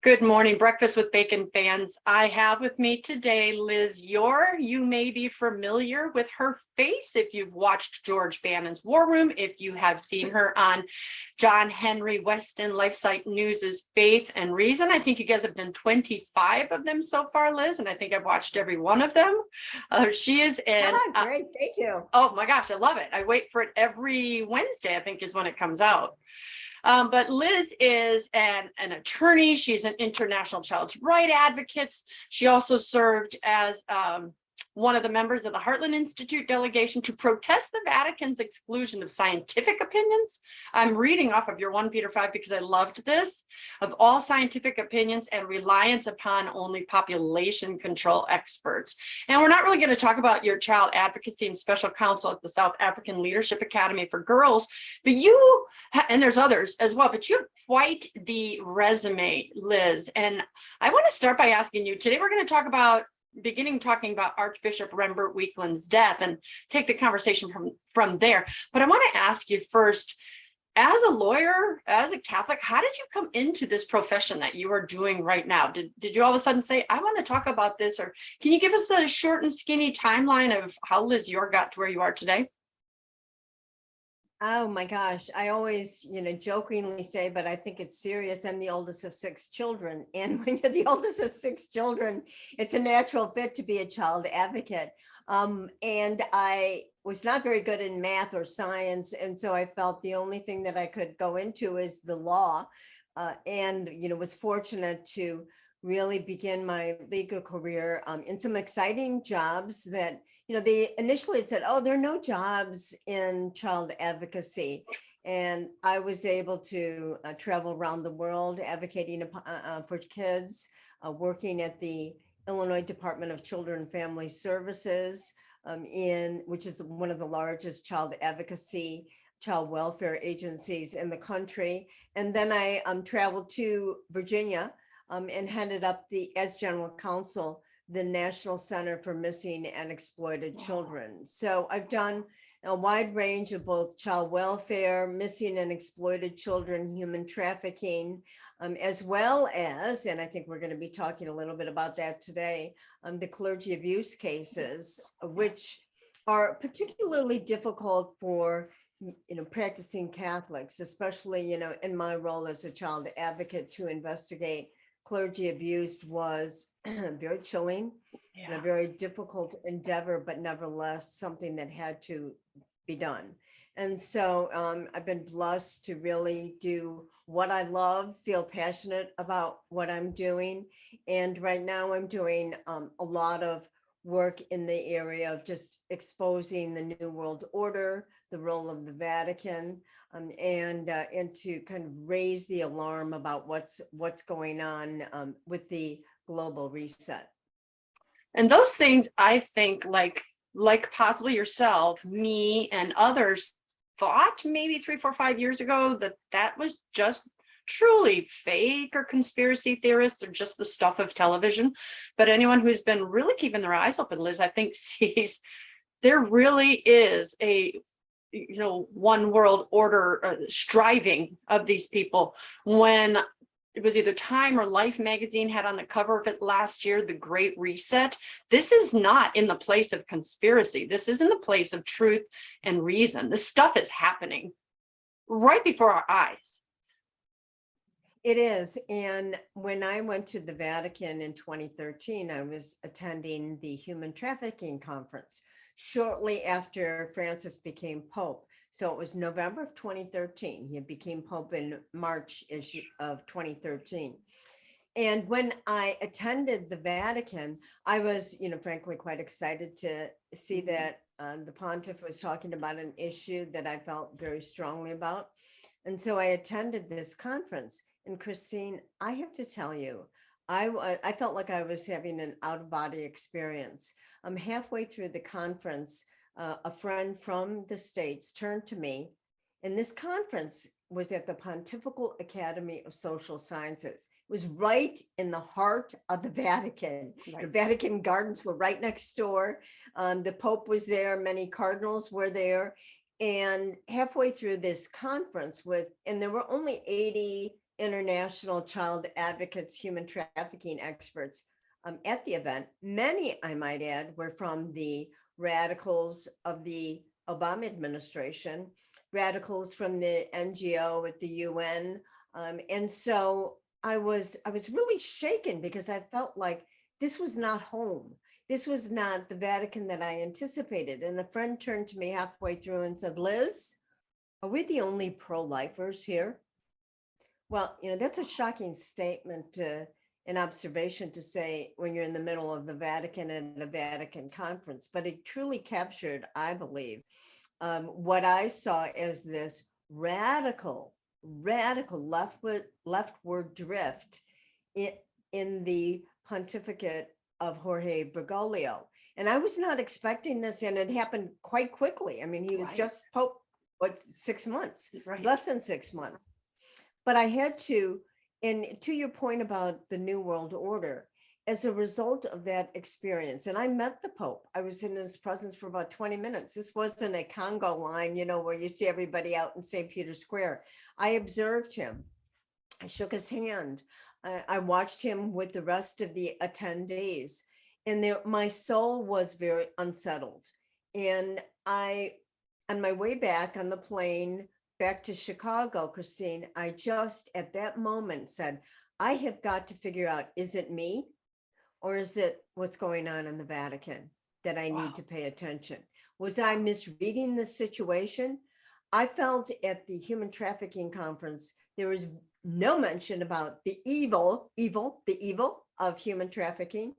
Good morning, Breakfast with Bacon fans. I have with me today Liz Yore. You may be familiar with her face if you've watched George Bannon's War Room, if you have seen her on John Henry Weston LifeSite News's Faith and Reason. I think you guys have done 25 of them so far, Liz, and I think I've watched every one of them. She is in. Great, thank you. Oh my gosh, I love it. I wait for it every Wednesday, I think is when it comes out. But Liz is an attorney. She's an international child's rights advocate. She also served as one of the members of the Heartland Institute delegation to protest the Vatican's exclusion of scientific opinions. I'm reading off of your 1 Peter 5 because I loved this, of all scientific opinions and reliance upon only population control experts. And we're not really going to talk about your child advocacy and special counsel at the South African Leadership Academy for Girls, but you, and there's others as well, but you have quite the resume, Liz. And I want to start by asking you, today we're going to talk about talking about Archbishop Rembert Weakland's death and take the conversation from there. But I want to ask you first, as a lawyer, as a Catholic, how did you come into this profession that you are doing right now? Did you all of a sudden say, I want to talk about this? Or can you give us a short and skinny timeline of how Liz Yore got to where you are today? Oh my gosh, I always, jokingly say, but I think it's serious. I'm the oldest of 6 children. And when you're the oldest of 6 children, it's a natural fit to be a child advocate. And I was not very good in math or science. And so I felt the only thing that I could go into is the law. And was fortunate to really begin my legal career in some exciting jobs that they initially had said, oh, there are no jobs in child advocacy. And I was able to travel around the world advocating for kids, working at the Illinois Department of Children and Family Services, which is one of the largest child advocacy, child welfare agencies in the country. And then I traveled to Virginia and headed up as general counsel, the National Center for Missing and Exploited Children. So I've done a wide range of both child welfare, missing and exploited children, human trafficking, as well as, and I think we're going to be talking a little bit about that today, the clergy abuse cases, which are particularly difficult for practicing Catholics, especially, in my role as a child advocate to investigate clergy abuse was very chilling and a very difficult endeavor, but nevertheless something that had to be done. And so I've been blessed to really do what I love, feel passionate about what I'm doing. And right now I'm doing a lot of work in the area of just exposing the New World Order, the role of the Vatican, and to kind of raise the alarm about what's going on with the global reset. And those things, I think, like possibly yourself, me, and others thought maybe 3, 4, 5 years ago that was just truly fake or conspiracy theorists or just the stuff of television. But anyone who's been really keeping their eyes open, Liz, I think sees there really is a one world order striving of these people. When it was either Time or Life magazine had on the cover of it last year, the Great Reset. This is not in the place of conspiracy. This is in the place of truth and reason. This stuff is happening right before our eyes. It is. And when I went to the Vatican in 2013, I was attending the Human Trafficking Conference shortly after Francis became Pope. So it was November of 2013. He became Pope in March of 2013. And when I attended the Vatican, I was, frankly, quite excited to see that the pontiff was talking about an issue that I felt very strongly about. And so I attended this conference. And Christine, I have to tell you, I felt like I was having an out-of-body experience. Halfway through the conference, a friend from the States turned to me, and this conference was at the Pontifical Academy of Social Sciences. It was right in the heart of the Vatican. Right. The Vatican Gardens were right next door. The Pope was there, many cardinals were there. And halfway through this conference and there were only 80 international child advocates, human trafficking experts at the event. Many, I might add, were from the radicals of the Obama administration, radicals from the NGO at the UN. And so I was really shaken because I felt like this was not home. This was not the Vatican that I anticipated. And a friend turned to me halfway through and said, Liz, are we the only pro-lifers here? Well, that's a shocking statement, an observation to say when you're in the middle of the Vatican at a Vatican conference, but it truly captured, I believe, what I saw as this radical leftward drift in the pontificate of Jorge Bergoglio. And I was not expecting this, and it happened quite quickly. I mean, he was just Pope, 6 months, less than 6 months. But I had to, and to your point about the New World Order, as a result of that experience, and I met the Pope. I was in his presence for about 20 minutes. This wasn't a Congo line, where you see everybody out in St. Peter's Square. I observed him. I shook his hand. I watched him with the rest of the attendees, and my soul was very unsettled. And on my way back on the plane back to Chicago, Christine, I just at that moment said, I have got to figure out, is it me or is it what's going on in the Vatican that I need to pay attention? Was I misreading the situation? I felt at the human trafficking conference, there was no mention about the evil of human trafficking,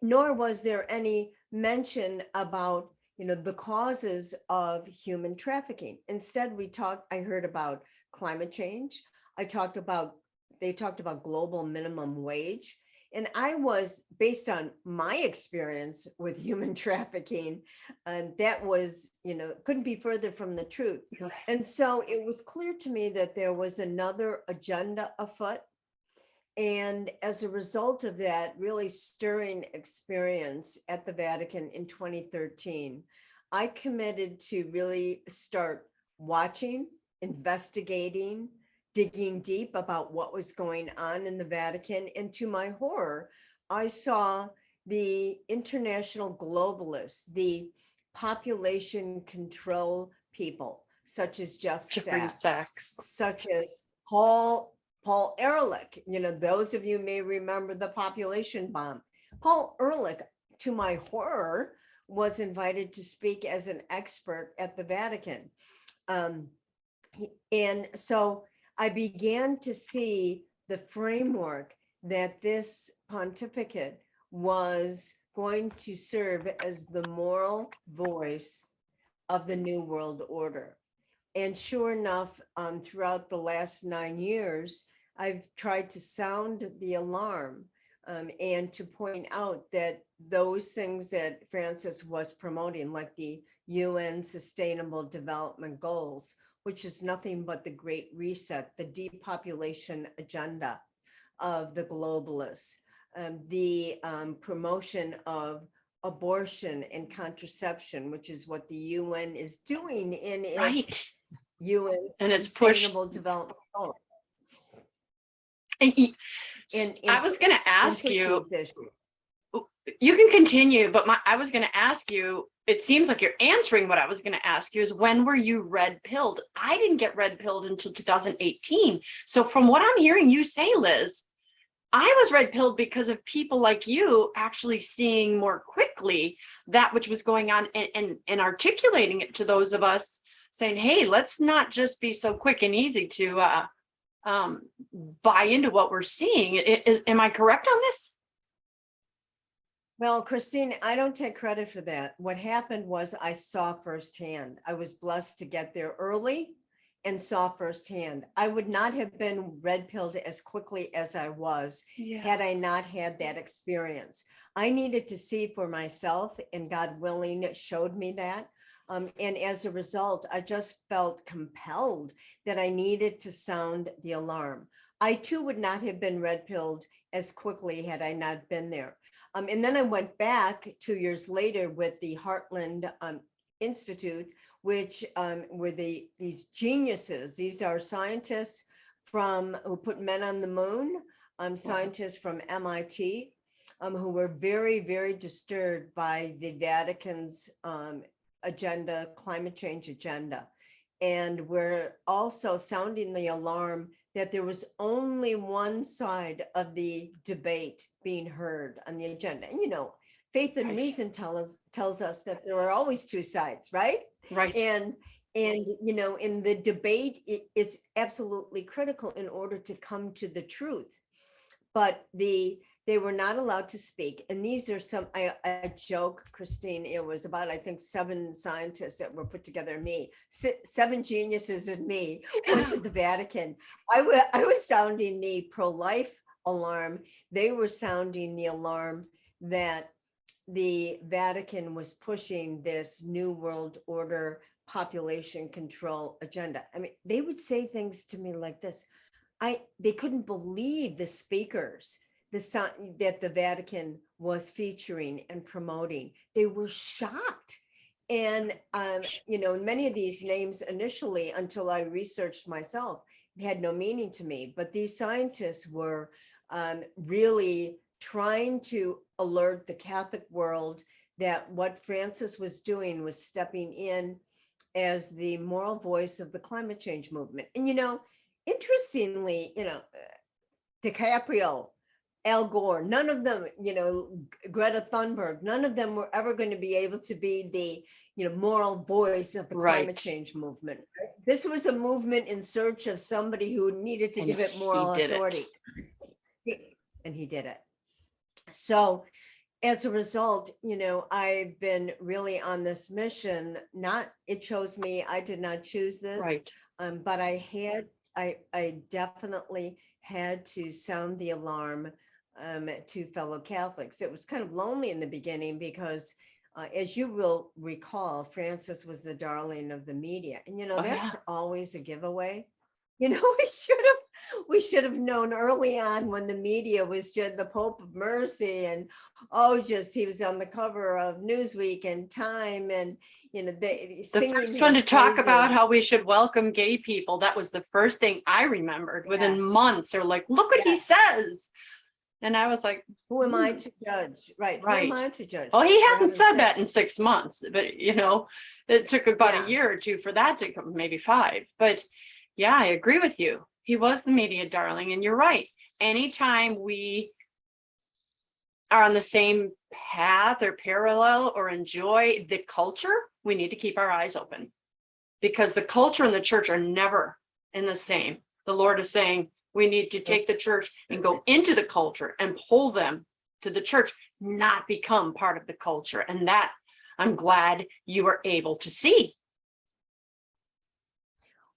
nor was there any mention about the causes of human trafficking. Instead, I heard about climate change. They talked about global minimum wage. And I was, based on my experience with human trafficking, that was, couldn't be further from the truth. And so it was clear to me that there was another agenda afoot. And as a result of that really stirring experience at the Vatican in 2013, I committed to really start watching, investigating, digging deep about what was going on in the Vatican. And to my horror, I saw the international globalists, the population control people, such as Jeff Sachs, such as Paul Ehrlich. Those of you may remember the population bomb. Paul Ehrlich, to my horror, was invited to speak as an expert at the Vatican. And so I began to see the framework that this pontificate was going to serve as the moral voice of the New World Order. And sure enough, throughout the last 9 years, I've tried to sound the alarm and to point out that those things that Francis was promoting, like the UN Sustainable Development Goals, which is nothing but the Great Reset, the depopulation agenda of the globalists, the promotion of abortion and contraception, which is what the UN is doing in its UN and it's Sustainable Development Goals. And I was going to ask you, you can continue, but I was going to ask you, it seems like you're answering what I was going to ask you, is when were you red-pilled? I didn't get red-pilled until 2018. So from what I'm hearing you say, Liz, I was red-pilled because of people like you actually seeing more quickly that which was going on and articulating it to those of us saying, hey, let's not just be so quick and easy to buy into what we're seeing. Am I correct on this? Well, Christine, I don't take credit for that. What happened was I saw firsthand. I was blessed to get there early and saw firsthand. I would not have been red-pilled as quickly as I was had I not had that experience. I needed to see for myself, and God willing showed me that. And as a result, I just felt compelled that I needed to sound the alarm. I too would not have been red-pilled as quickly had I not been there. And then I went back 2 years later with the Heartland Institute, which were these geniuses. These are scientists who put men on the moon, scientists from MIT, who were very, very disturbed by the Vatican's agenda, climate change agenda. And we're also sounding the alarm that there was only one side of the debate being heard on the agenda. And, faith and reason tells us that there are always two sides, right? Right. And in the debate, it is absolutely critical in order to come to the truth. But they were not allowed to speak. And these are I joke, Christine, it was about, I think, 7 scientists that were put together, 7 geniuses and me went to the Vatican. I was sounding the pro-life alarm. They were sounding the alarm that the Vatican was pushing this New World Order population control agenda. I mean, they would say things to me like this. They couldn't believe the speakers that the Vatican was featuring and promoting. They were shocked. And, many of these names initially, until I researched myself, had no meaning to me. But these scientists were really trying to alert the Catholic world that what Francis was doing was stepping in as the moral voice of the climate change movement. And, interestingly, DiCaprio, Al Gore, none of them, Greta Thunberg, none of them were ever going to be able to be the, moral voice of the climate change movement. Right? This was a movement in search of somebody who needed to give it moral authority. And he did it. So as a result, I've been really on this mission. It chose me. I did not choose this. Right. But I definitely had to sound the alarm to fellow Catholics. It was kind of lonely in the beginning because, as you will recall, Francis was the darling of the media, and that's always a giveaway. We should have known early on when the media was just the Pope of Mercy, and he was on the cover of Newsweek and Time, and the first one to talk about how we should welcome gay people. That was the first thing I remembered. Within months, they're like, "Look what he says." And I was like, who am I to judge? Right. Who am I to judge? Well, he hadn't said that in 6 months, but it took about a year or two for that to come, maybe 5. But yeah, I agree with you. He was the media darling, and you're right. Anytime we are on the same path or parallel or enjoy the culture, we need to keep our eyes open, because the culture and the church are never in the same. The Lord is saying, we need to take the church and go into the culture and pull them to the church, not become part of the culture. And that I'm glad you were able to see.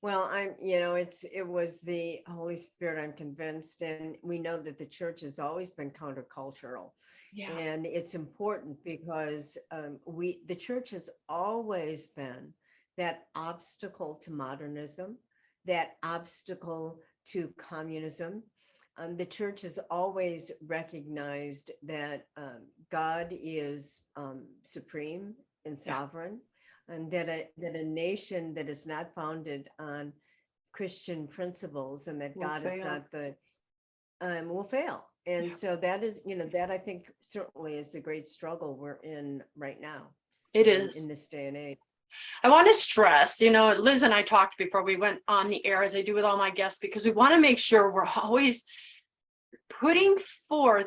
Well, it was the Holy Spirit, I'm convinced. And we know that the church has always been countercultural. Yeah. And it's important because the church has always been that obstacle to modernism, that obstacle to communism. The church has always recognized that God is supreme and sovereign, and that a nation that is not founded on Christian principles and that God is not will fail. And so that is, that I think certainly is the great struggle we're in right now. It is in this day and age. I want to stress, Liz and I talked before we went on the air, as I do with all my guests, because we want to make sure we're always putting forth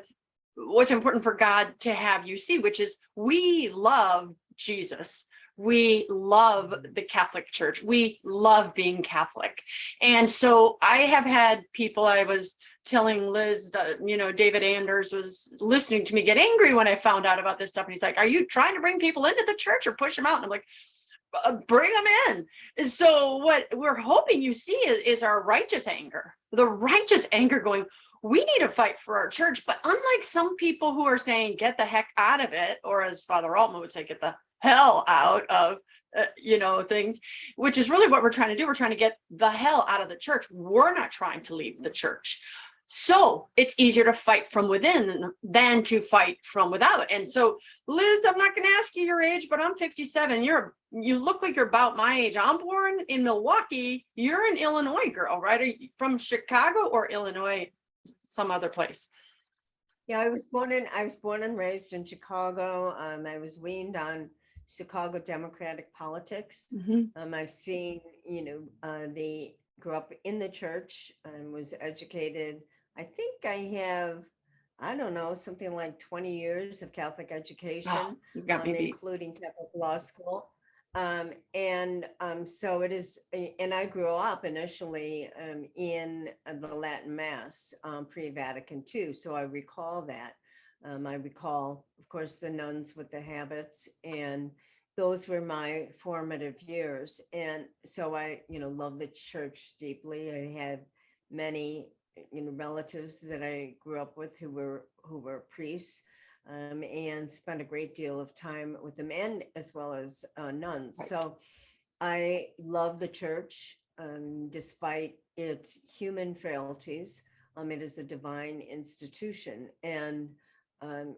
what's important for God to have you see, which is we love Jesus. We love the Catholic Church. We love being Catholic. And so I have had people, I was telling Liz that, David Anders was listening to me get angry when I found out about this stuff. And he's like, are you trying to bring people into the church or push them out? And I'm like, bring them in. So what we're hoping you see is our righteous anger, the righteous anger going, we need to fight for our church. But unlike some people who are saying, get the heck out of it, or as Father Altman would say, get the hell out of, things, which is really what we're trying to do. We're trying to get the hell out of the church. We're not trying to leave the church. So it's easier to fight from within than to fight from without. And so, Liz, I'm not going to ask you your age, but I'm 57. You look like you're about my age. I'm born in Milwaukee. You're an Illinois girl, right? Are you from Chicago or Illinois, some other place? Yeah, I was born and raised in Chicago. I was weaned on Chicago Democratic politics. I've seen, grew up in the church and was educated. I think I have, I don't know, something like 20 years of Catholic education, You got me beat. including Catholic law school. So it is, and I grew up initially in the Latin Mass pre-Vatican II. So I recall that. I recall, of course, the nuns with the habits, and those were my formative years. And so I, love the church deeply. I had many, relatives that I grew up with who were priests. And spent a great deal of time with them, and as well as nuns. Right. So I love the church, despite its human frailties. It is a divine institution, and and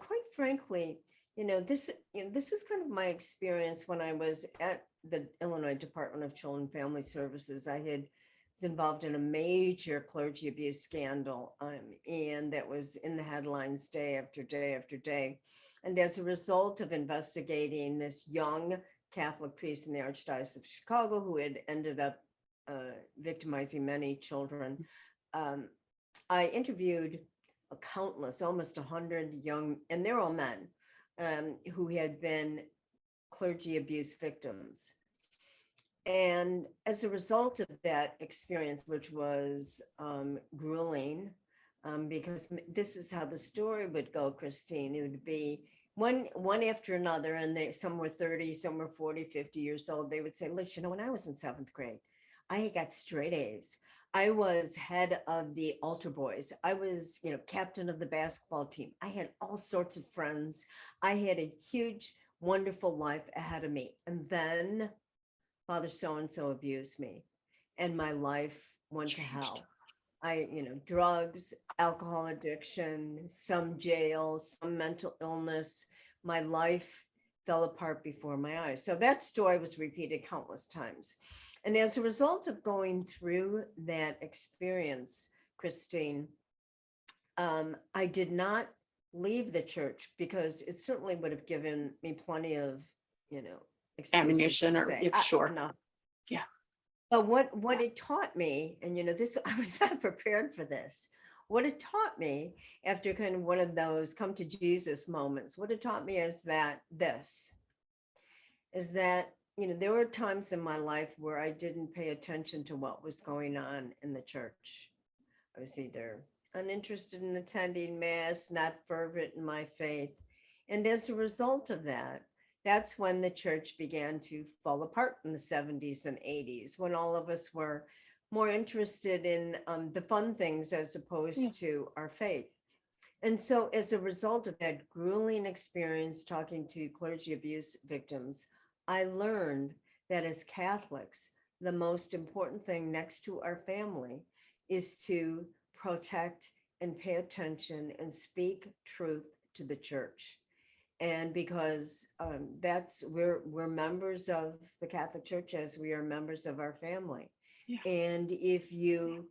quite frankly, this was kind of my experience when I was at the Illinois Department of Children and Family Services. I was involved in a major clergy abuse scandal, and that was in the headlines day after day after day. And as a result of investigating this young Catholic priest in the Archdiocese of Chicago, who had ended up victimizing many children, I interviewed countless, almost 100 young, and they're all men, who had been clergy abuse victims. And as a result of that experience, which was grueling, because this is how the story would go, Christine, it would be one after another, and some were 30, some were 40, 50 years old. They would say, Liz, when I was in 7th grade, I got straight A's. I was head of the altar boys. I was, captain of the basketball team. I had all sorts of friends. I had a huge, wonderful life ahead of me. And then Father so-and-so abused me, and my life went to hell. Drugs, alcohol addiction, some jail, some mental illness. My life fell apart before my eyes. So that story was repeated countless times. And as a result of going through that experience, Christine, I did not leave the church, because it certainly would have given me plenty of, Ammunition, or if sure. Enough. Yeah. But what it taught me, and this, I was not prepared for this. What it taught me after kind of one of those come to Jesus moments, what it taught me is that there were times in my life where I didn't pay attention to what was going on in the church. I was either uninterested in attending Mass, not fervent in my faith. And as a result of that, that's when the church began to fall apart in the 70s and 80s, when all of us were more interested in the fun things as opposed to our faith. And so as a result of that grueling experience talking to clergy abuse victims, I learned that as Catholics, the most important thing next to our family is to protect and pay attention and speak truth to the church. And because we're members of the Catholic Church, as we are members of our family. Yeah. And if you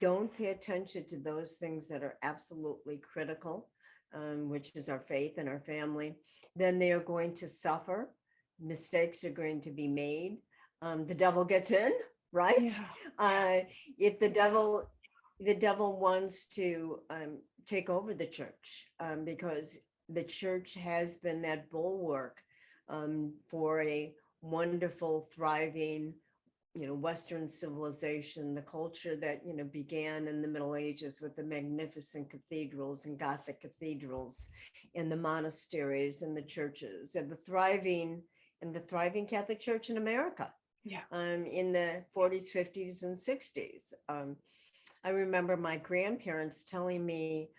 don't pay attention to those things that are absolutely critical, which is our faith and our family, then they are going to suffer. Mistakes are going to be made. The devil gets in, right? Yeah. If the devil wants to take over the church, because the church has been that bulwark for a wonderful, thriving, Western civilization, the culture that, began in the Middle Ages with the magnificent cathedrals and Gothic cathedrals and the monasteries and the churches, and the thriving Catholic Church in America. Yeah. In the 40s, 50s, and 60s. I remember my grandparents telling me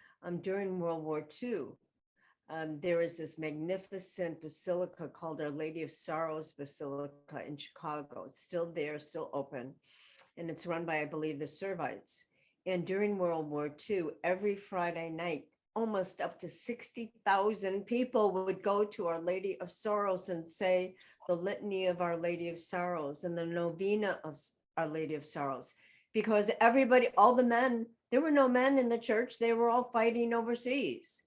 during World War II, there is this magnificent basilica called Our Lady of Sorrows Basilica in Chicago. It's still there, still open. And it's run by, I believe, the Servites. And during World War II, every Friday night, almost up to 60,000 people would go to Our Lady of Sorrows and say the Litany of Our Lady of Sorrows and the Novena of Our Lady of Sorrows, because everybody, all the men, there were no men in the church. They were all fighting overseas.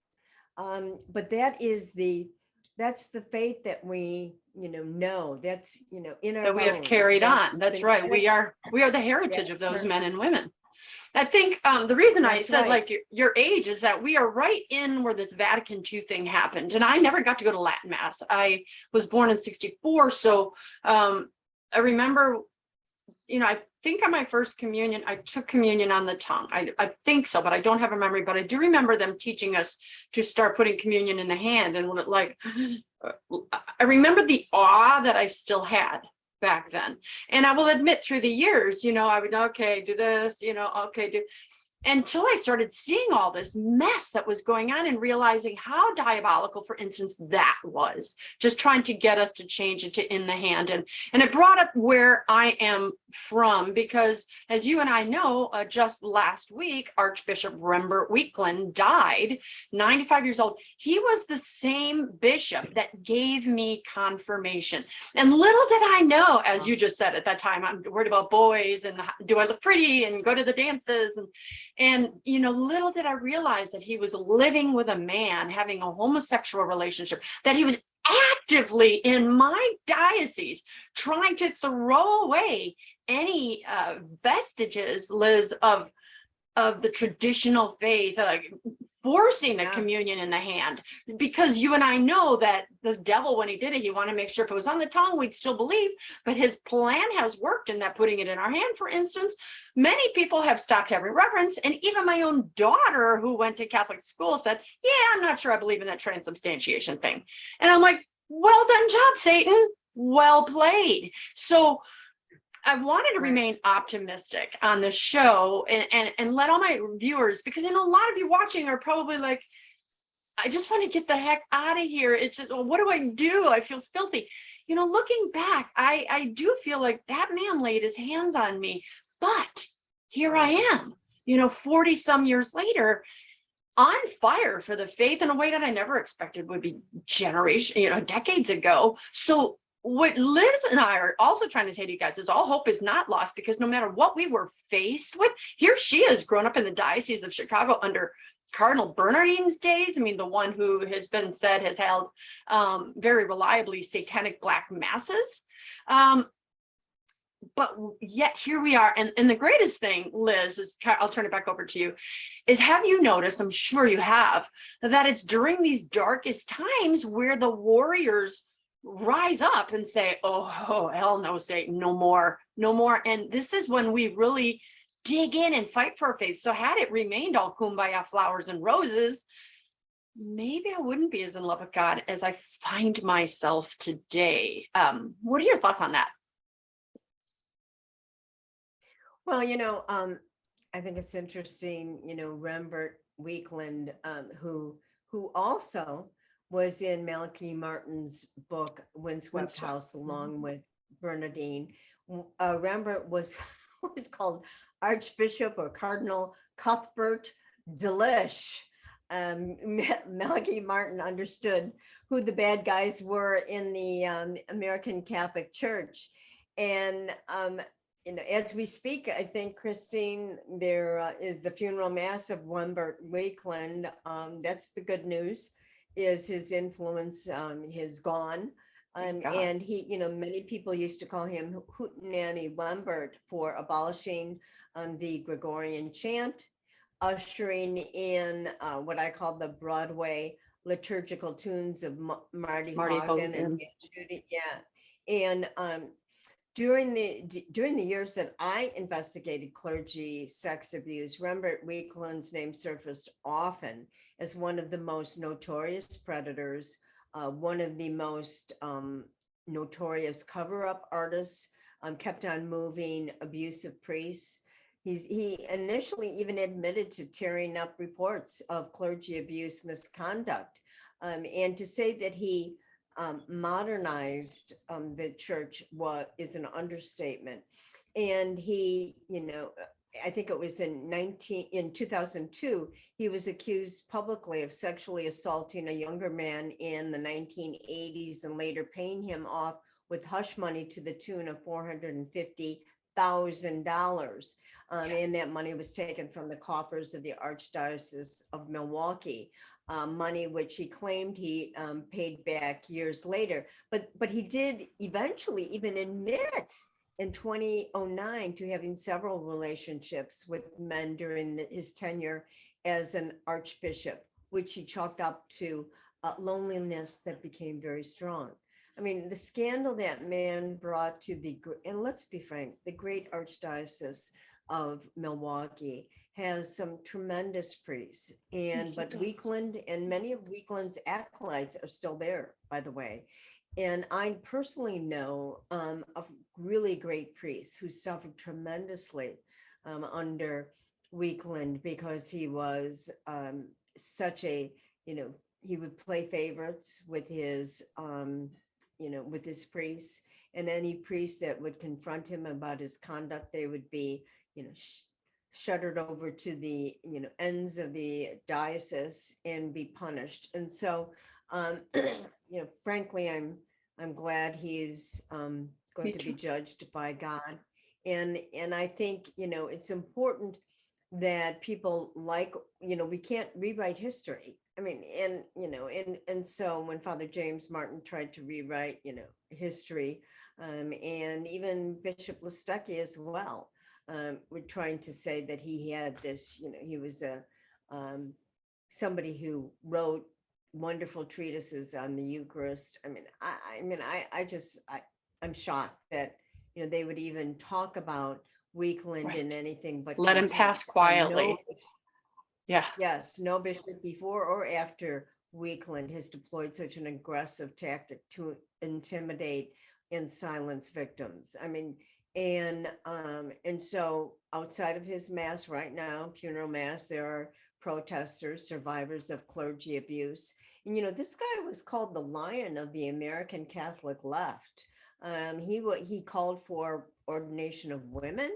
But that's the faith that we, know that's, in our That we have bones. carried on. That's right. We are the heritage of those men and women. I think the reason I said like your age is that we are right in where this Vatican II thing happened. And I never got to go to Latin Mass. I was born in 1964. So I remember, I think on my first communion, I took communion on the tongue. I think so, but I don't have a memory. But I do remember them teaching us to start putting communion in the hand. And I remember the awe that I still had back then. And I will admit through the years, I would, okay, do this, okay, do, until I started seeing all this mess that was going on and realizing how diabolical, for instance, that was, just trying to get us to change it to in the hand. And it brought up where I am from, because as you and I know, just last week, Archbishop Rembert Weakland died, 95 years old. He was the same bishop that gave me confirmation. And little did I know, as you just said at that time, I'm worried about boys and do I look pretty and go to the dances. And, little did I realize that he was living with a man, having a homosexual relationship, that he was actively in my diocese trying to throw away any vestiges, Liz, of the traditional faith, forcing the communion in the hand, because you and I know that the devil, when he did it, he wanted to make sure if it was on the tongue, we'd still believe, but his plan has worked in that putting it in our hand, for instance, many people have stopped having reverence. And even my own daughter, who went to Catholic school, said, yeah, I'm not sure I believe in that transubstantiation thing. And I'm like, well done job, Satan. Well played. So I wanted to remain optimistic on the show and let all my viewers, because a lot of you watching are probably like, I just want to get the heck out of here. It's just, well, what do I do? I feel filthy. Looking back, I do feel like that man laid his hands on me, but here I am, 40 some years later, on fire for the faith in a way that I never expected would be decades ago. So what Liz and I are also trying to say to you guys is all hope is not lost, because no matter what we were faced with, here she has grown up in the Diocese of Chicago under Cardinal Bernardin's days. I mean, the one who has been said has held very reliably satanic black masses. But yet here we are. And the greatest thing, Liz, is, I'll turn it back over to you, is have you noticed, I'm sure you have, that it's during these darkest times where the warriors rise up and say, oh, hell no, Satan, no more. And this is when we really dig in and fight for our faith. So had it remained all kumbaya, flowers and roses, maybe I wouldn't be as in love with God as I find myself today. What are your thoughts on that? Well, I think it's interesting, Rembert Weakland, who also was in Malachi Martin's book, Windswept House, along with Bernardine. Rembert was called Archbishop or Cardinal Cuthbert Delish. Malachi Martin understood who the bad guys were in the American Catholic Church. And, as we speak, I think, Christine, there is the funeral mass of Rembert Weakland. That's the good news, is his influence has gone. And he, many people used to call him Hootenanny Rembert for abolishing the Gregorian chant, ushering in what I call the Broadway liturgical tunes of Marty Hogan and Judy. Yeah. And during the years that I investigated clergy sex abuse, Rembert Weakland's name surfaced often as one of the most notorious predators, one of the most notorious cover-up artists, kept on moving abusive priests. He initially even admitted to tearing up reports of clergy abuse misconduct, and to say that he modernized the church is an understatement. And he, I think it was in 2002, he was accused publicly of sexually assaulting a younger man in the 1980s and later paying him off with hush money to the tune of $450,000. And that money was taken from the coffers of the Archdiocese of Milwaukee, money which he claimed he paid back years later. But he did eventually even admit in 2009 to having several relationships with men during his tenure as an archbishop, which he chalked up to loneliness that became very strong. I mean, the scandal that man brought to and let's be frank, the great Archdiocese of Milwaukee has some tremendous priests. Yes, But it does. Weakland and many of Weakland's acolytes are still there, by the way. And I personally know of really great priests who suffered tremendously under Weakland because he was such a, he would play favorites with his, with his priests. And any priest that would confront him about his conduct, they would be, shuttered over to the, ends of the diocese and be punished. And so, frankly, I'm glad he's going to be judged by God. And I think, it's important that people we can't rewrite history. I mean, and so when Father James Martin tried to rewrite, history, and even Bishop Listecki as well, were trying to say that he had this, he was somebody who wrote wonderful treatises on the Eucharist. I'm shocked that they would even talk about Weakland in anything but let him pass quietly. Yes, no bishop before or after Weakland has deployed such an aggressive tactic to intimidate and silence victims. I mean, and so outside of his mass right now, funeral mass, there are protesters, survivors of clergy abuse. And, this guy was called the Lion of the American Catholic left. He called for ordination of women.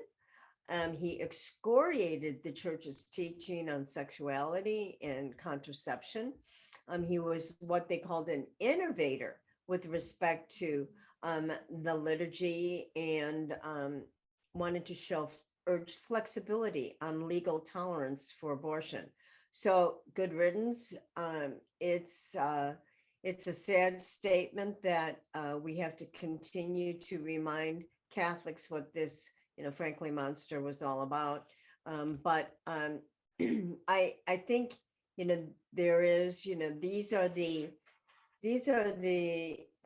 He excoriated the church's teaching on sexuality and contraception. He was what they called an innovator with respect to the liturgy, and wanted to urge flexibility on legal tolerance for abortion. So good riddance. It's a sad statement that we have to continue to remind Catholics what this, frankly, monster was all about. But I think, there is, these are the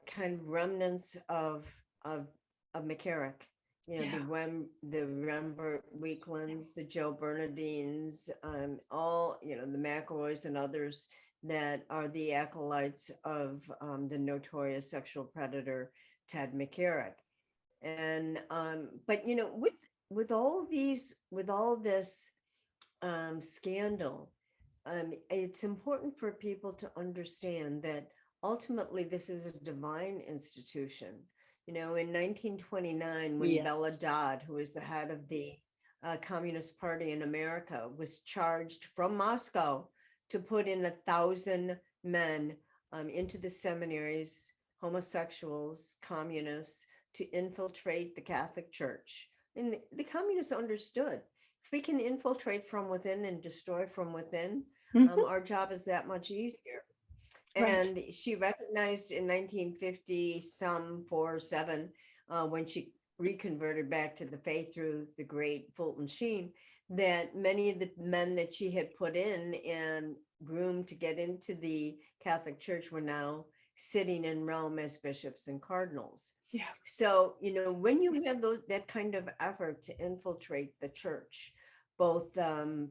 kind of remnants of McCarrick, the Rembert Weaklands, the Joe Bernardines, all, the McElroys and others that are the acolytes of the notorious sexual predator, Ted McCarrick. And, but, with all this scandal, it's important for people to understand that ultimately this is a divine institution. In 1929, when Bella Dodd, who was the head of the Communist Party in America, was charged from Moscow to put in 1,000 men into the seminaries, homosexuals, communists, to infiltrate the Catholic Church. And the communists understood, if we can infiltrate from within and destroy from within, our job is that much easier. And she recognized in 1950, when she reconverted back to the faith through the great Fulton Sheen, that many of the men that she had put in and groomed to get into the Catholic Church were now sitting in Rome as bishops and cardinals. So, when you have that kind of effort to infiltrate the church, both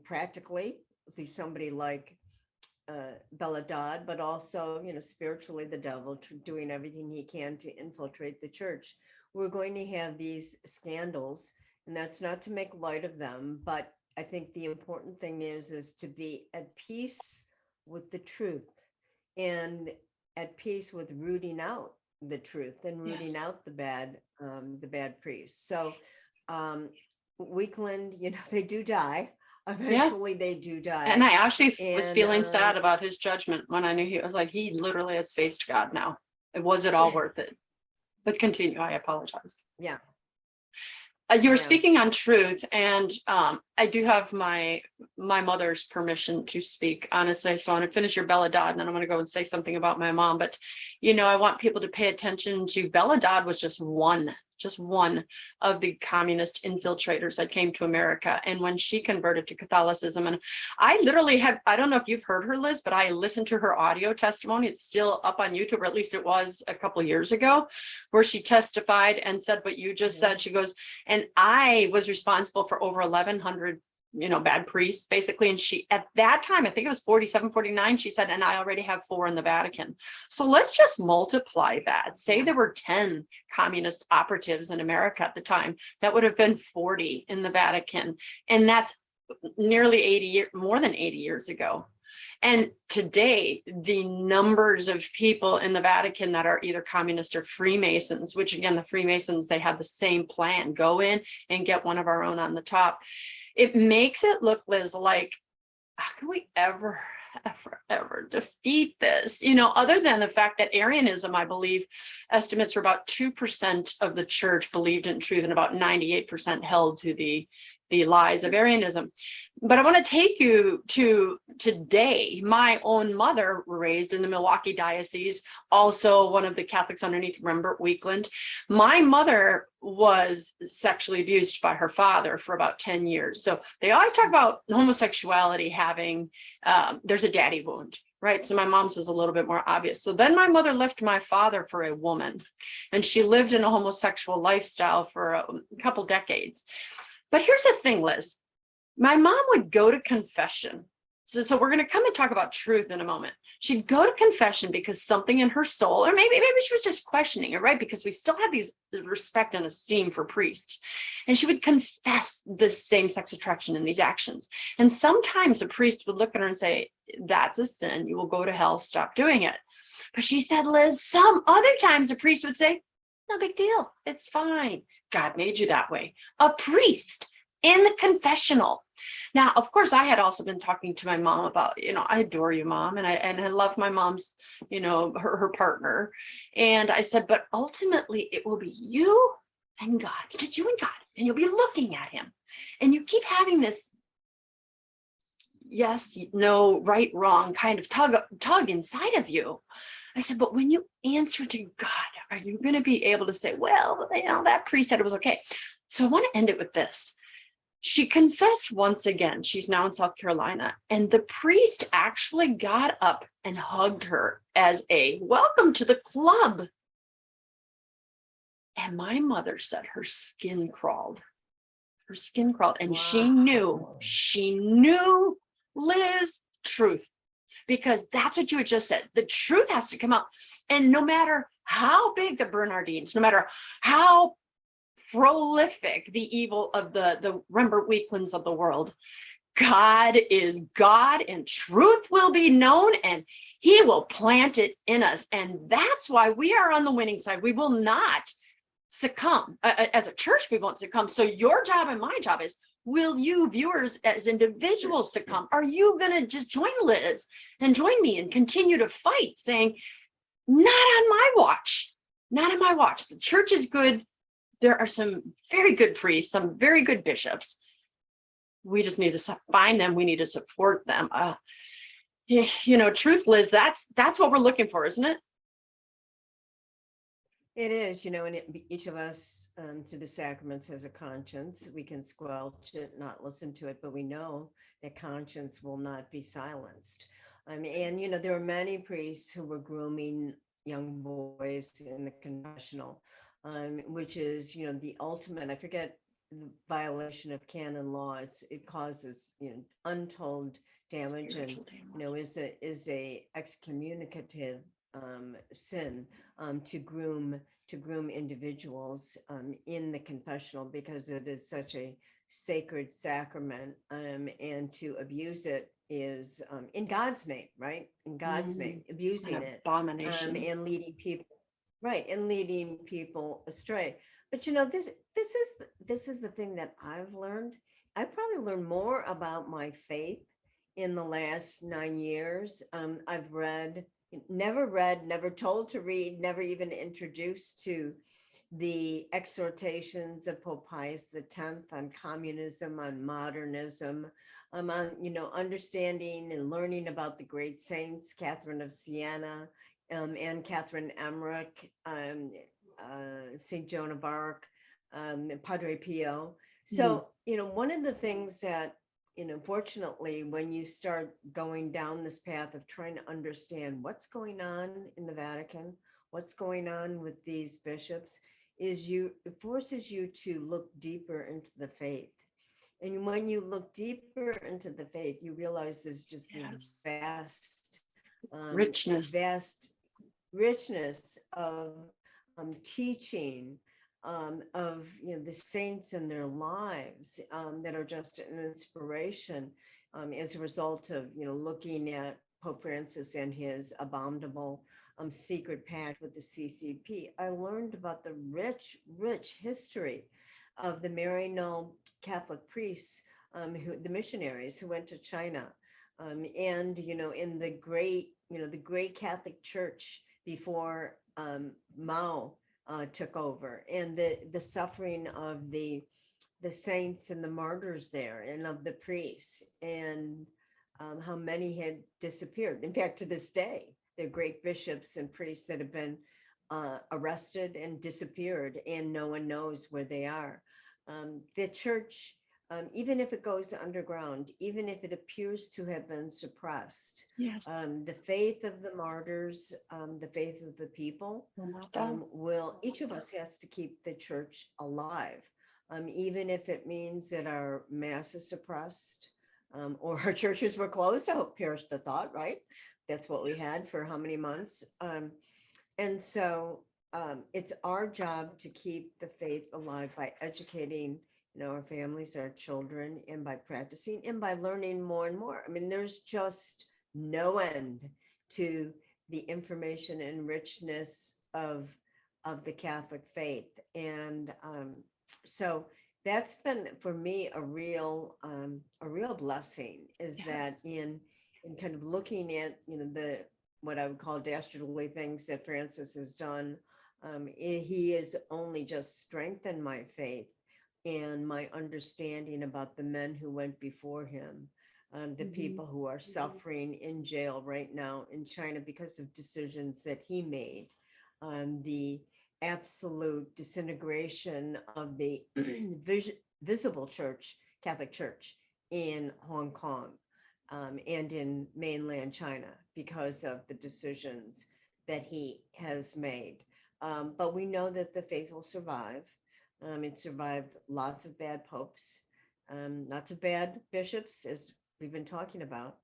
practically through somebody like Bella Dodd, but also, spiritually, the devil doing everything he can to infiltrate the church, we're going to have these scandals. And that's not to make light of them, but I think the important thing is to be at peace with the truth and at peace with rooting out the truth and rooting out the bad priests. So Weakland, they do die. Yeah. Eventually they do die. And I actually was And feeling sad about his judgment when I knew I was like, he literally has faced God now. Was it all worth it? But continue. I apologize. yeah. You were Yeah. speaking on truth, and I do have my mother's permission to speak, honestly. So I want to finish your Bella Dodd, and then I'm going to go and say something about my mom. But, I want people to pay attention to Bella Dodd was just one of the communist infiltrators that came to America. And when she converted to Catholicism, and I literally I don't know if you've heard her, Liz, but I listened to her audio testimony. It's still up on YouTube, or at least it was a couple of years ago, where she testified and said what you just said. She goes, and I was responsible for over 1,100 bad priests, basically. And she, at that time, I think it was 47, 49, she said, and I already have 4 in the Vatican. So let's just multiply that. Say there were 10 communist operatives in America at the time. That would have been 40 in the Vatican. And that's nearly 80 years, more than 80 years ago. And today, the numbers of people in the Vatican that are either communist or Freemasons, which again, the Freemasons, they have the same plan, go in and get one of our own on the top. It makes it look, Liz, like, how can we ever defeat this? Other than the fact that Arianism, I believe, estimates are about 2% of the church believed in truth and about 98% held to the lies of Arianism. But I want to take you to today. My own mother, raised in the Milwaukee diocese, also one of the Catholics underneath Rembert Weakland. My mother was sexually abused by her father for about 10 years. So they always talk about homosexuality having, there's a daddy wound, right? So my mom's is a little bit more obvious. So then my mother left my father for a woman, and she lived in a homosexual lifestyle for a couple decades. But here's the thing, Liz. My mom would go to confession. So we're going to come and talk about truth in a moment. She'd go to confession because something in her soul, or maybe she was just questioning it, right? Because we still have these respect and esteem for priests. And she would confess this same-sex attraction in these actions. And sometimes a priest would look at her and say, that's a sin. You will go to hell. Stop doing it. But she said, Liz, some other times a priest would say, no big deal. It's fine. God made you that way. A priest in the confessional. Now, of course, I had also been talking to my mom about, I adore you, Mom, and I love my mom's, her partner. And I said, but ultimately it will be you and God, just you and God, and you'll be looking at him. And you keep having this yes, no, right, wrong kind of tug inside of you. I said, but when you answer to God, are you going to be able to say, well, that priest said it was okay. So I want to end it with this. She confessed once again. She's now in South Carolina. And the priest actually got up and hugged her as a welcome to the club. And my mother said her skin crawled. Her skin crawled. And Wow. she knew, Liz, truth. Because that's what you had just said. The truth has to come out. And no matter how big the Bernardines, no matter how prolific the evil of the Rembert Weaklands of the world, God is God, and truth will be known, and he will plant it in us. And that's why we are on the winning side. We will not succumb. As a church, we won't succumb. So your job and my job is, will you viewers as individuals succumb? Are you going to just join Liz and join me and continue to fight, saying, not on my watch, not on my watch. The church is good. There are some very good priests, some very good bishops. We just need to find them. We need to support them. Truth, Liz, that's what we're looking for, isn't it? It is, and each of us through the sacraments has a conscience. We can squelch it, not listen to it, but we know that conscience will not be silenced. And there are many priests who were grooming young boys in the confessional, which is, the ultimate, I forget, violation of canon law. It causes, untold damage, and is a excommunicative sin to groom individuals in the confessional, because it is such a sacred sacrament, and to abuse it is in God's name, right? In God's name, abusing it, abomination, and leading people astray. But this is the thing that I've learned. I probably learned more about my faith in the last 9 years. I've read, never told to read, never even introduced to the exhortations of Pope Pius X on communism, on modernism, on understanding and learning about the great saints, Catherine of Siena, and Catherine Emmerich, Saint Joan of Arc, Padre Pio. So one of the things that fortunately, when you start going down this path of trying to understand what's going on in the Vatican, what's going on with these bishops, it forces you to look deeper into the faith. And when you look deeper into the faith, you realize there's just this vast richness of teaching, of the saints and their lives, that are just an inspiration, as a result of looking at Pope Francis and his abominable secret pact with the CCP. I learned about the rich history of the Maryknoll Catholic priests, the missionaries who went to China, and in the great Catholic Church before Mao took over, and the suffering of the saints and the martyrs there, and of the priests, and how many had disappeared. In fact, to this day, there are great bishops and priests that have been arrested and disappeared, and no one knows where they are. The church, even if it goes underground, even if it appears to have been suppressed, the faith of the martyrs, the faith of the people, each of us has to keep the church alive, even if it means that our mass is suppressed, or our churches were closed. I hope, perish the thought, right? That's what we had for how many months? And so it's our job to keep the faith alive by educating our families, our children, and by practicing and by learning more and more. I mean, there's just no end to the information and richness of the Catholic faith. And so that's been for me a real blessing, is that in kind of looking at what I would call dastardly things that Francis has done, he has only just strengthened my faith and my understanding about the men who went before him, the people who are suffering in jail right now in China because of decisions that he made, the absolute disintegration of the visible church, Catholic Church in Hong Kong, and in mainland China because of the decisions that he has made. But we know that the faith will survive. It survived lots of bad popes, lots of bad bishops, as we've been talking about,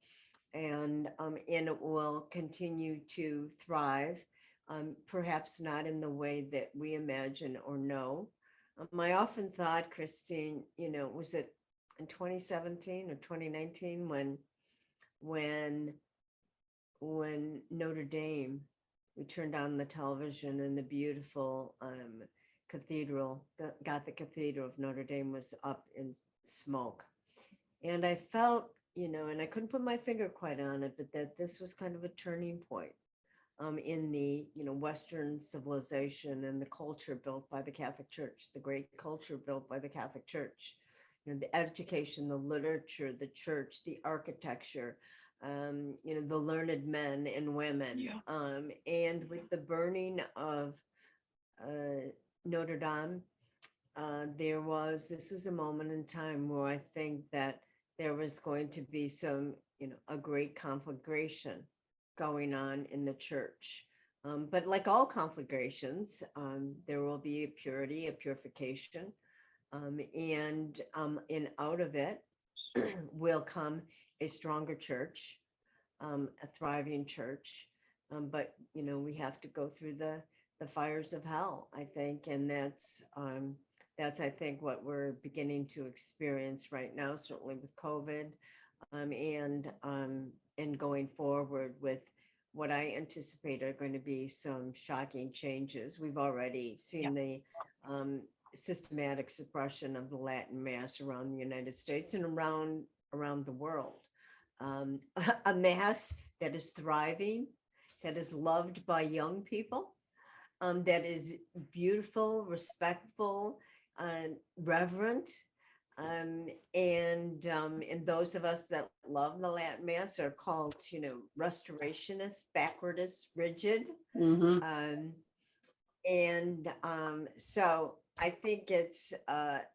and it will continue to thrive, perhaps not in the way that we imagine or know. I often thought, Christine, was it in 2017 or 2019 when Notre Dame, we turned on the television and the beautiful cathedral, the Gothic Cathedral of Notre Dame was up in smoke. And I felt, and I couldn't put my finger quite on it, but that this was kind of a turning point in the, Western civilization and the culture built by the Catholic Church, the great culture built by the Catholic Church, the education, the literature, the church, the architecture, the learned men and women, and with the burning of Notre Dame, this was a moment in time where I think that there was going to be a great conflagration going on in the church. But like all conflagrations, there will be a purity, a purification, and out of it will come a stronger church, a thriving church. But we have to go through the fires of hell, I think, and that's I think what we're beginning to experience right now, certainly with COVID, and going forward with what I anticipate are going to be some shocking changes. We've already seen the systematic suppression of the Latin Mass around the United States and around the world. A Mass that is thriving, that is loved by young people, that is beautiful, respectful, reverent. And those of us that love the Latin Mass are called, restorationists, backwardists, rigid. So I think it's,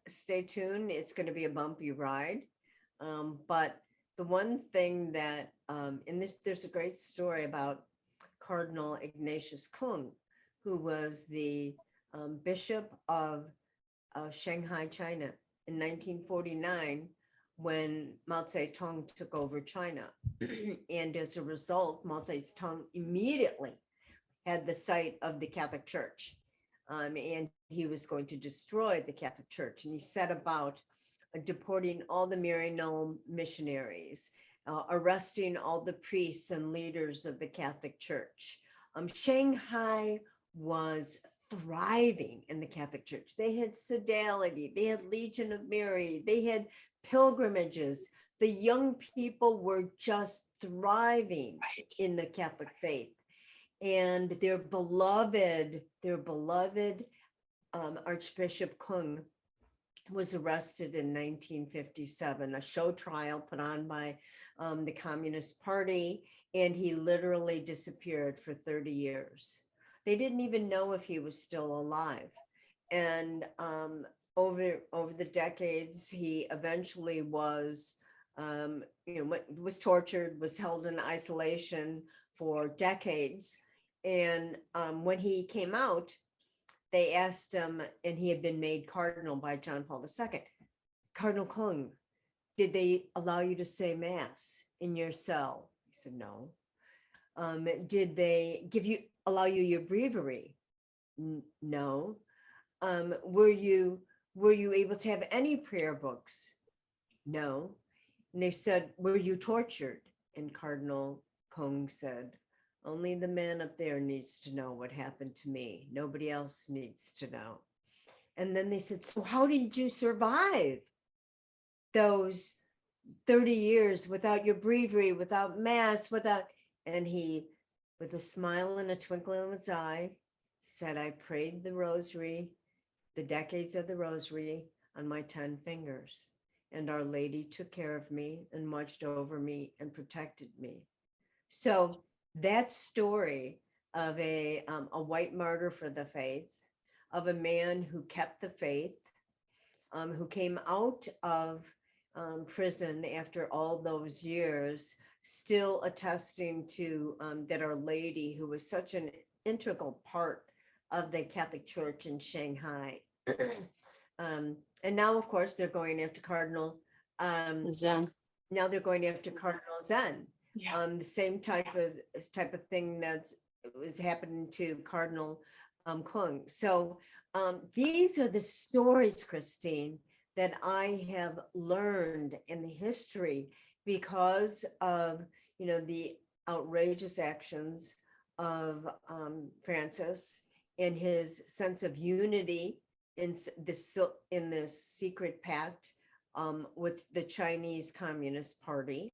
stay tuned. It's going to be a bumpy ride. But the one thing that, there's a great story about Cardinal Ignatius Kung, who was the Bishop of Shanghai, China in 1949, when Mao Zedong took over China. And as a result, Mao Zedong immediately had the sight of the Catholic Church. And he was going to destroy the Catholic Church. And he set about deporting all the Maryknoll missionaries, arresting all the priests and leaders of the Catholic Church. Shanghai was thriving in the Catholic Church. They had sodality, they had Legion of Mary, they had pilgrimages. The young people were just thriving in the Catholic faith. And their beloved Archbishop Kung was arrested in 1957, a show trial put on by the Communist Party, and he literally disappeared for 30 years. They didn't even know if he was still alive. And over the decades, he eventually was, was tortured, was held in isolation for decades. And when he came out, they asked him, and he had been made cardinal by John Paul II. Cardinal Kung, did they allow you to say Mass in your cell? He said, no. Did they allow you your breviary? No. Were you able to have any prayer books? No. And they said, were you tortured? And Cardinal Kung said, only the man up there needs to know what happened to me. Nobody else needs to know. And then they said, so how did you survive those 30 years without your breviary, without Mass, and he, with a smile and a twinkle in his eye, said, I prayed the rosary, the decades of the rosary on my 10 fingers. And Our Lady took care of me and watched over me and protected me. So that story of a white martyr for the faith, of a man who kept the faith, who came out of prison after all those years, still attesting to that Our Lady, who was such an integral part of the Catholic Church in Shanghai. And now, of course, they're going after Cardinal Zen. Now they're going after Cardinal Zen. Yeah. The same type of thing that was happening to Cardinal Kung. So these are the stories, Christine, that I have learned in the history because of the outrageous actions of Francis and his sense of unity in this secret pact with the Chinese Communist Party,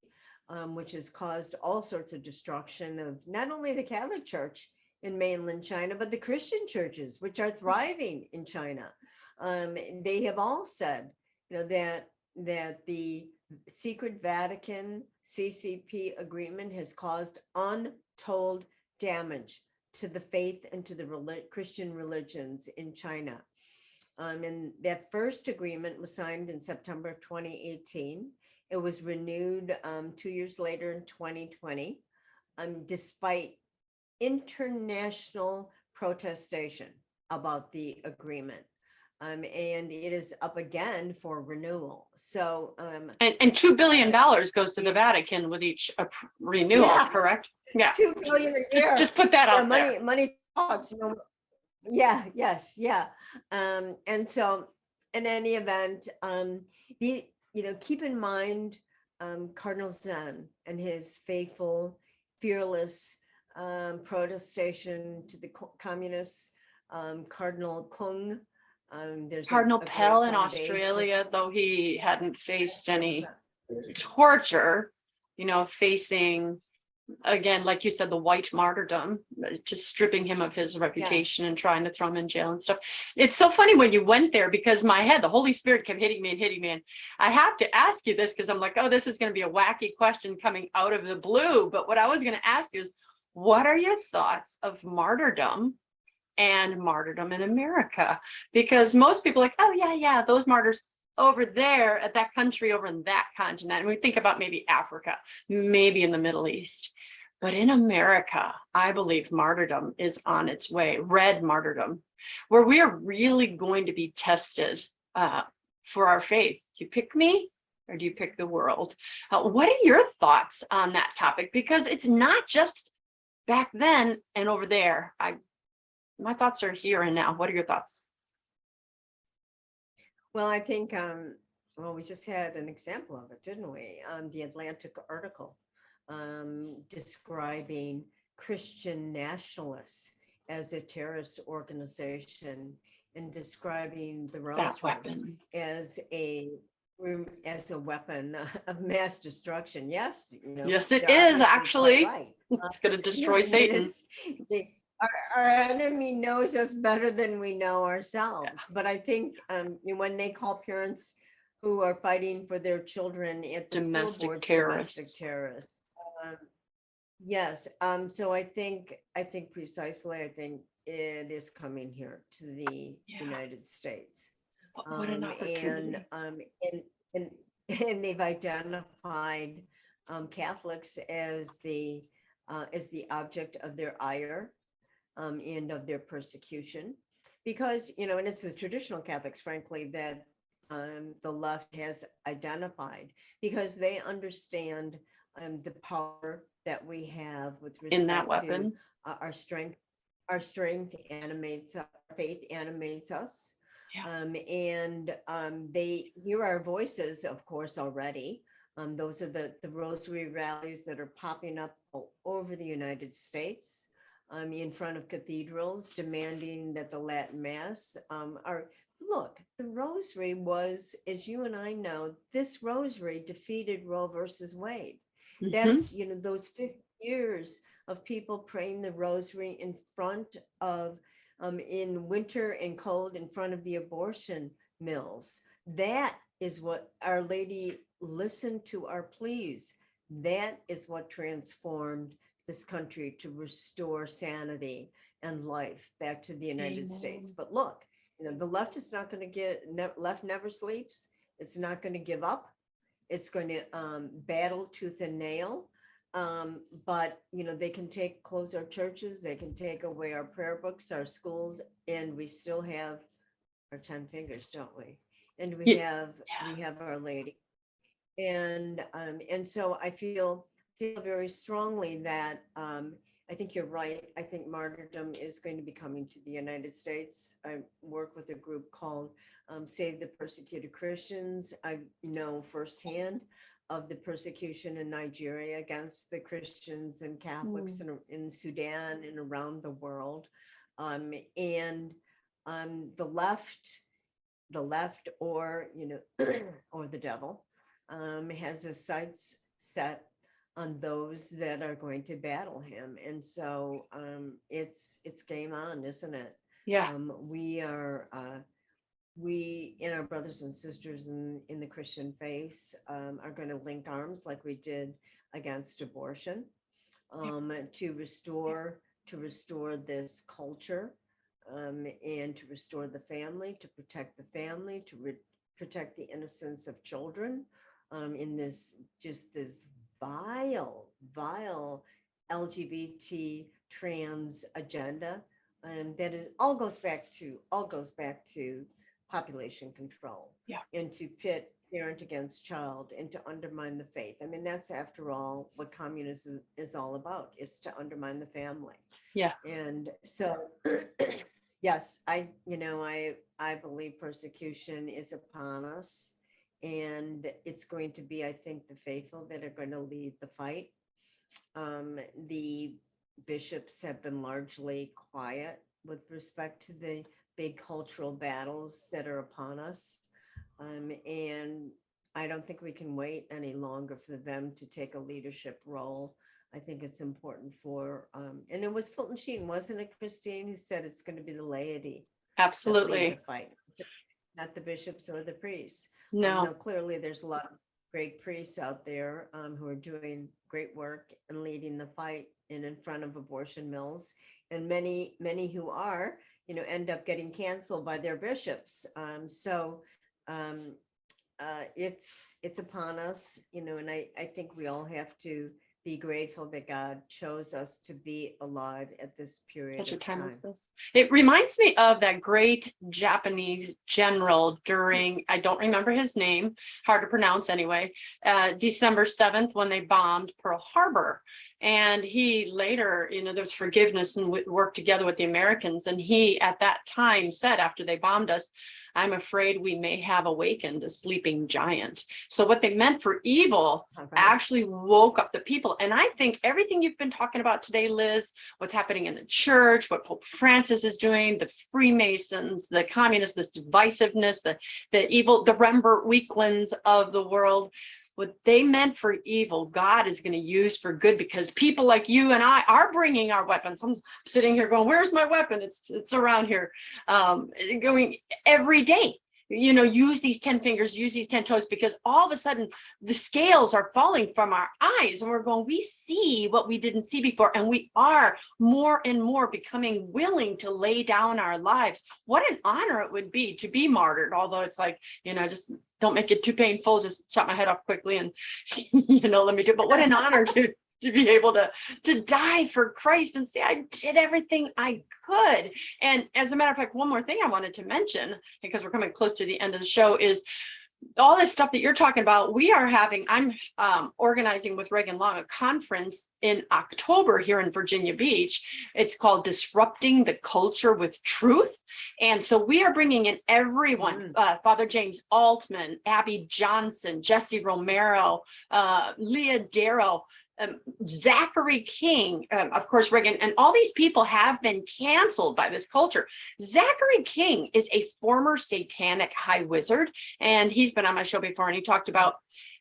which has caused all sorts of destruction of not only the Catholic Church in mainland China, but the Christian churches, which are thriving in China. They have all said, that the secret Vatican CCP agreement has caused untold damage to the faith and to the Christian religions in China. And that first agreement was signed in September of 2018. It was renewed 2 years later in 2020, despite international protestation about the agreement. And it is up again for renewal. So, and $2 billion goes to the Vatican with each renewal, yeah, correct? Yeah. $2 billion a year. Just put that out money, there. Money talks. Yeah. Yes. Yeah. And so, in any event, keep in mind Cardinal Zen and his faithful, fearless protestation to the communists. Cardinal Kung, There's Cardinal a Pell great in foundation. Australia, though he hadn't faced any torture, facing, again, like you said, the white martyrdom, just stripping him of his reputation Yes. and trying to throw him in jail and stuff. It's so funny when you went there, because my head, the Holy Spirit kept hitting me and hitting me. And I have to ask you this because I'm like, oh, this is going to be a wacky question coming out of the blue. But what I was going to ask you is, what are your thoughts of martyrdom and martyrdom in America? Because most people are like, oh, yeah, those martyrs over there at that country, over in that continent. And we think about maybe Africa, maybe in the Middle East. But in America, I believe martyrdom is on its way, red martyrdom, where we are really going to be tested for our faith. Do you pick me or do you pick the world? What are your thoughts on that topic? Because it's not just back then and over there. My thoughts are here and now. What are your thoughts? Well, I think, we just had an example of it, didn't we? The Atlantic article describing Christian nationalists as a terrorist organization and describing the That Rosary weapon. as a weapon of mass destruction. Yes, Yes, it they're is obviously actually. quite right. It's going to destroy It Satan. is. Our enemy knows us better than we know ourselves. But I think when they call parents who are fighting for their children at the school Domestic boards terrorists. domestic terrorists. Yes. So I think precisely, I think it is coming here to the Yeah. United States. What an opportunity. And they've identified Catholics as the object of their ire. And of their persecution, because, and it's the traditional Catholics, frankly, that the left has identified, because they understand the power that we have with respect In that to weapon. Our strength. Our strength animates our faith, animates us. Yeah. They hear our voices, of course, already. Those are the rosary rallies that are popping up all over the United States. In front of cathedrals, demanding that the Latin Mass look, the rosary was, as you and I know, this rosary defeated Roe versus Wade. Mhm. That's, those 50 years of people praying the rosary in front of, in winter and cold, in front of the abortion mills. That is what Our Lady listened to our pleas. That is what transformed this country to restore sanity and life back to the United States. But look, the left is not going to left never sleeps. It's not going to give up. It's going to battle tooth and nail. But they can close our churches, they can take away our prayer books, our schools, and we still have our 10 fingers, don't we? And we have Our Lady. And so I feel very strongly that I think you're right. I think martyrdom is going to be coming to the United States. I work with a group called Save the Persecuted Christians. I know firsthand of the persecution in Nigeria against the Christians and Catholics in Sudan and around the world. The left or, or the devil has his sights set on those that are going to battle him. And so it's game on, isn't it? Yeah. We and our brothers and sisters in the Christian faith are going to link arms like we did against abortion, to restore this culture, and to restore the family, to protect the family, to protect the innocence of children, in this vile LGBT trans agenda, that is all goes back to population control, and to pit parent against child, and to undermine the faith. I mean, that's after all what communism is all about, is to undermine the family. Yeah. And so yes, I believe persecution is upon us. And it's going to be, I think, the faithful that are going to lead the fight. The bishops have been largely quiet with respect to the big cultural battles that are upon us. And I don't think we can wait any longer for them to take a leadership role. I think it's important for, and it was Fulton Sheen, wasn't it, Christine, who said it's going to be the laity that lead Absolutely. the fight, not the bishops or the priests. No. Now, clearly, there's a lot of great priests out there who are doing great work and leading the fight in front of abortion mills, and many who are, end up getting canceled by their bishops. It's upon us, and I think we all have to be grateful that God chose us to be alive at this period Such a of time time. as this. It reminds me of that great Japanese general during, I don't remember his name, hard to pronounce anyway, December 7th, when they bombed Pearl Harbor. And he later, there's forgiveness and worked together with the Americans. And he at that time said, after they bombed us, I'm afraid we may have awakened a sleeping giant. So what they meant for evil actually woke up the people. And I think everything you've been talking about today, Liz, what's happening in the church, what Pope Francis is doing, the Freemasons, the communists, this divisiveness, the evil, the Rembert Weaklands of the world, what they meant for evil, God is going to use for good, because people like you and I are bringing our weapons. I'm sitting here going, where's my weapon? It's around here, going every day. Use these 10 fingers, use these 10 toes, because all of a sudden the scales are falling from our eyes and we're going, we see what we didn't see before. And we are more and more becoming willing to lay down our lives. What an honor it would be to be martyred. Although it's like, just don't make it too painful, just chop my head off quickly and, let me do it. But what an honor to be able to die for Christ and say, I did everything I could. And as a matter of fact, one more thing I wanted to mention, because we're coming close to the end of the show, is all this stuff that you're talking about. I'm organizing with Reagan Long a conference in October here in Virginia Beach. It's called Disrupting the Culture with Truth. And so we are bringing in everyone, Father James Altman, Abby Johnson, Jesse Romero, Leah Darrow, Zachary King, of course, Reagan, and all these people have been canceled by this culture. Zachary King is a former satanic high wizard, and he's been on my show before, and he talked about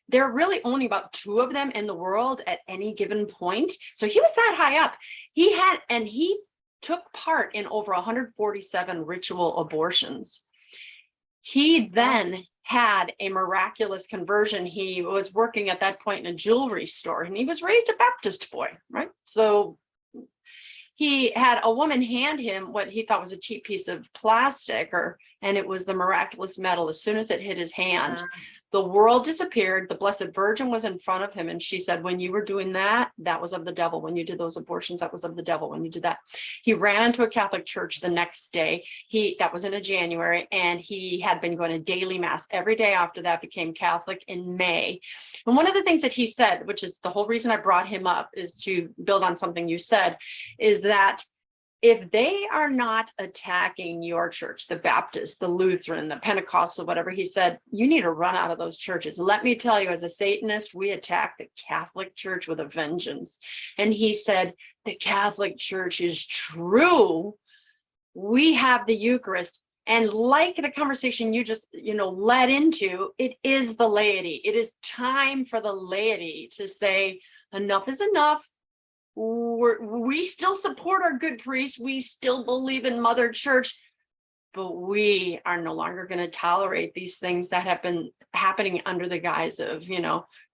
there are really only about 2 of them in the world at any given point. So he was that high up. He took part in over 147 ritual abortions. He then had a miraculous conversion. He was working at that point in a jewelry store, and he was raised a Baptist boy, right? So he had a woman hand him what he thought was a cheap piece of plastic, and it was the miraculous metal. As soon as it hit his hand, the world disappeared. The Blessed Virgin was in front of him, and she said, when you were doing that, that was of the devil. When you did those abortions, that was of the devil. When you did that, he ran into a Catholic church the next day. That was in January, and he had been going to daily mass every day after that, became Catholic in May. And one of the things that he said, which is the whole reason I brought him up, is to build on something you said, is that if they are not attacking your church, the Baptist, the Lutheran, the Pentecostal, whatever, he said, you need to run out of those churches. Let me tell you, as a Satanist, we attack the Catholic Church with a vengeance. And he said, the Catholic Church is true. We have the Eucharist. And like the conversation you just, led into, it is the laity. It is time for the laity to say, enough is enough. We still support our good priests. We still believe in Mother Church, but we are no longer going to tolerate these things that have been happening under the guise of,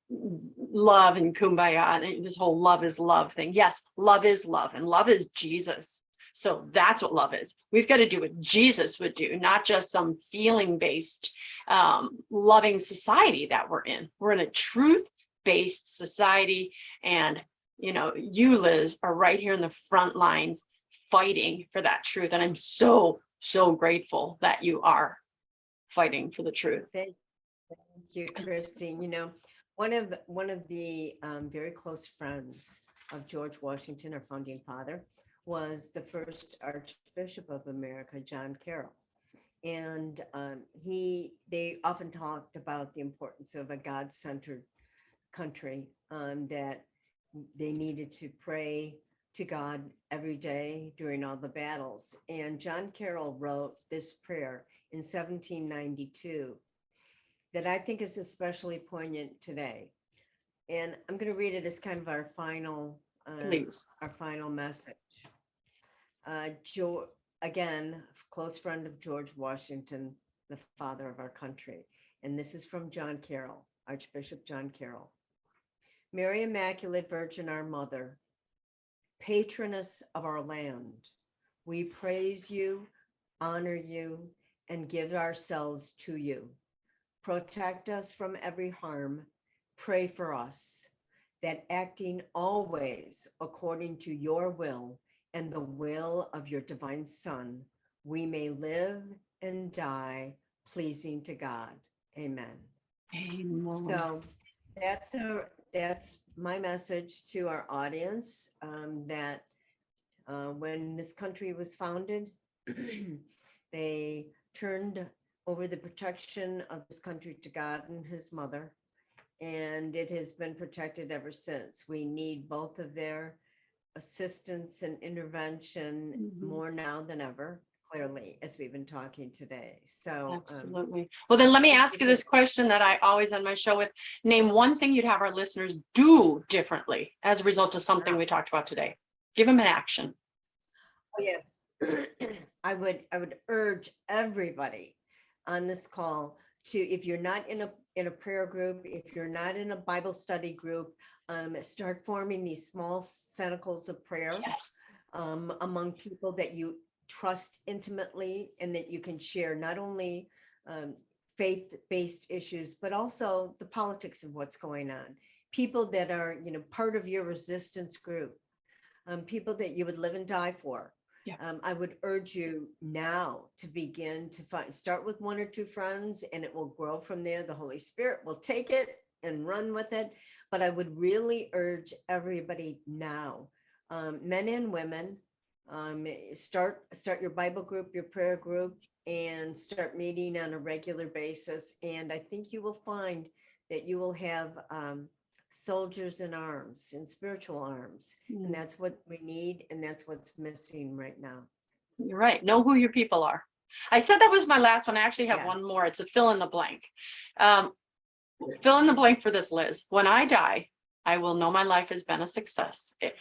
love and kumbaya, and this whole love is love thing. Yes, love is love, and love is Jesus. So that's what love is. We've got to do what Jesus would do, not just some feeling-based, loving society that we're in. We're in a truth-based society, and you, Liz, are right here in the front lines fighting for that truth. And I'm so, so grateful that you are fighting for the truth. Thank you, Christine. One of the very close friends of George Washington, our founding father, was the first Archbishop of America, John Carroll. And they often talked about the importance of a God-centered country, that they needed to pray to God every day during all the battles. And John Carroll wrote this prayer in 1792 that I think is especially poignant today. And I'm going to read it as kind of our final message. Again, close friend of George Washington, the father of our country. And this is from John Carroll, Archbishop John Carroll. Mary Immaculate Virgin, our mother, patroness of our land, we praise you, honor you, and give ourselves to you. Protect us from every harm. Pray for us, that acting always according to your will and the will of your divine Son, we may live and die pleasing to God. Amen. Amen. So that's my message to our audience, that when this country was founded, they turned over the protection of this country to God and his mother, and it has been protected ever since. We need both of their assistance and intervention more now than ever, clearly, as we've been talking today. So absolutely. Well, then let me ask you this question that I always end my show with. Name one thing you'd have our listeners do differently as a result of something we talked about today. Give them an action. Oh, yes. I would urge everybody on this call to, if you're not in a prayer group, if you're not in a Bible study group, start forming these small centicles of prayer. Yes. Among people that you trust intimately, and that you can share not only faith-based issues, but also the politics of what's going on. People that are, part of your resistance group, people that you would live and die for. Yeah. I would urge you now to begin to start with one or two friends, and it will grow from there. The Holy Spirit will take it and run with it. But I would really urge everybody now, men and women, start your Bible group, your prayer group, and start meeting on a regular basis. And I think you will find that you will have soldiers in arms, in spiritual arms. And that's what we need. And that's what's missing right now. You're right. Know who your people are. I said that was my last one. I actually have one more. It's a fill in the blank. Fill in the blank for this, Liz. When I die, I will know my life has been a success. If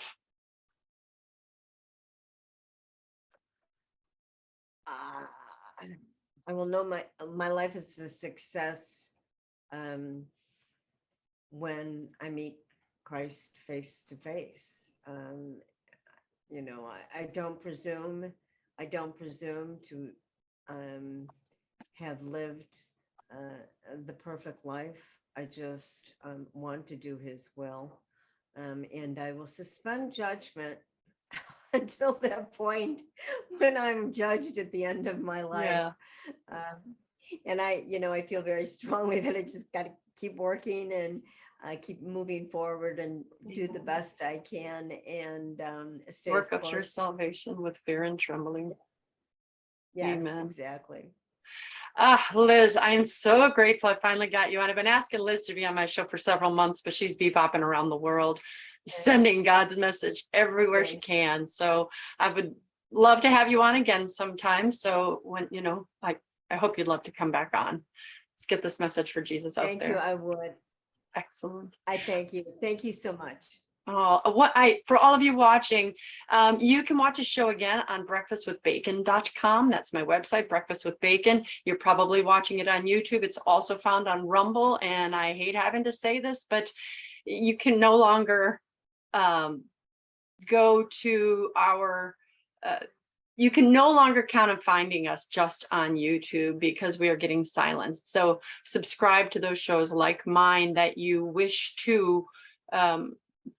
I will know my life is a success when I meet Christ face to face. I don't presume to have lived the perfect life. I just want to do his will, and I will suspend judgment until that point when I'm judged at the end of my life. Yeah. And I feel very strongly that I just got to keep working and keep moving forward and do the best I can, and stay work up your salvation with fear and trembling. Yes, amen. Exactly. Liz, I am so grateful I finally got you on. I've been asking Liz to be on my show for several months, but she's bebopping around the world, sending God's message everywhere she can. So I would love to have you on again sometime. So when, I hope you'd love to come back on. Let's get this message for Jesus out there. Thank you. I would. Excellent. I thank you. Thank you so much. For all of you watching, you can watch a show again on breakfastwithbacon.com. That's my website, Breakfast with Bacon. You're probably watching it on YouTube. It's also found on Rumble. And I hate having to say this, but you can no longer go to our, you can no longer count on finding us just on YouTube because we are getting silenced. So subscribe to those shows like mine that you wish to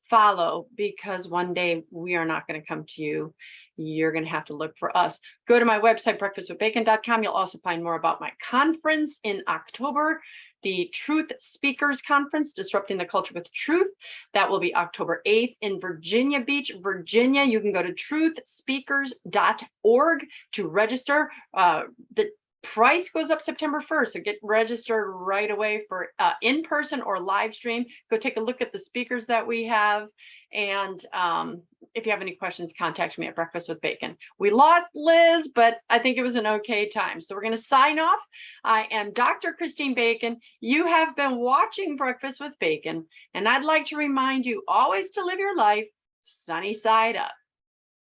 follow, because one day we are not going to come to you. You're going to have to look for us. Go to my website, breakfastwithbacon.com. You'll also find more about my conference in October, the Truth Speakers Conference, Disrupting the Culture with Truth. That will be October 8th in Virginia Beach, Virginia. You can go to truthspeakers.org to register. The price goes up September 1st, so get registered right away for in-person or live stream. Go take a look at the speakers that we have, and if you have any questions, contact me at Breakfast with Bacon. We lost Liz, but I think it was an okay time. So we're going to sign off. I am Dr. Christine Bacon. You have been watching Breakfast with Bacon, and I'd like to remind you always to live your life sunny side up.